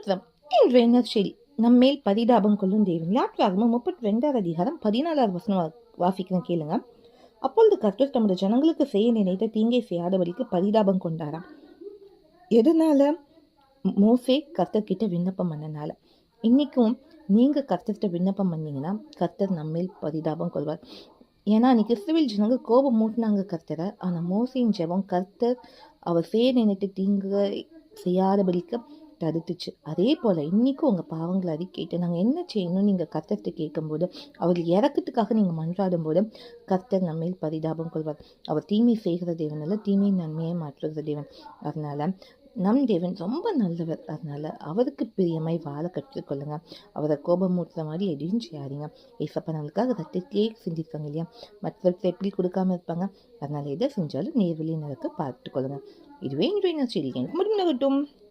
ஸ்தோத்திரம். இன்றைய நற்செய்தி நம்மேல் பரிதாபம் கொள்ளும் தேவன். யாத்ராகமம் 32 அதிகாரம் 14 வசனம் வாசிக்கிறேன் கேளுங்க. அப்பொழுது கர்த்தர் தம்முடைய ஜனங்களுக்கு செய்ய நினைத்த தீங்கை செய்யாதபடிக்கு பரிதாபம் கொண்டாராம். எதனால? மோசே கர்த்தர் கிட்ட விண்ணப்பம் பண்ணனால. இன்னைக்கும் நீங்க கர்த்தர்கிட்ட விண்ணப்பம் பண்ணீங்கன்னா கர்த்தர் நம்மேல் பரிதாபம் கொள்வார். ஏன்னா அன்னைக்கு இஸ்ரவேல் ஜனங்கள் கோபம் மூட்டினாங்க கர்த்தரை. ஆனா மோசேயின் ஜெபம் கர்த்தர் அவர் செய்ய நினைத்து தீங்கு செய்யாதபடிக்கு தடுத்துச்சு. அதே போல இன்னைக்கும் உங்க பாவங்களை அறிக்கையிட்டு நாங்க என்ன செய்யணும் நீங்க கர்த்தர்கிட்ட கேட்கும்போது, அவர் இறக்கத்துக்காக நீங்க மன்றாடும் போது கர்த்தர் நம்மேல் பரிதாபம் கொள்வார். அவர் தீமை செய்கிற தேவன் அல்ல, தீமை நன்மையை மாற்றுகிற தேவன். அதனால நம் தேவன் ரொம்ப நல்லவர். அதனால அவருக்கு பிரியமாய் வாழ கற்றுக்கொள்ளுங்க. அவரை கோபம் மூட்டுற மாதிரி எதையும் செய்யாதீங்க. ஏசப்பா நம்மளுக்காக ரத்தத்தையே சிந்திருக்காங்க இல்லையா? மற்றவர்கிட்ட எப்படி கொடுக்காம இருப்பாங்க? அதனால எதை செஞ்சாலும் நேர்வழி நடக்க பார்த்துக்கொள்ளுங்க. இதுவே இன்றைய செய்தி. எனக்கு மட்டும் நகட்டும்.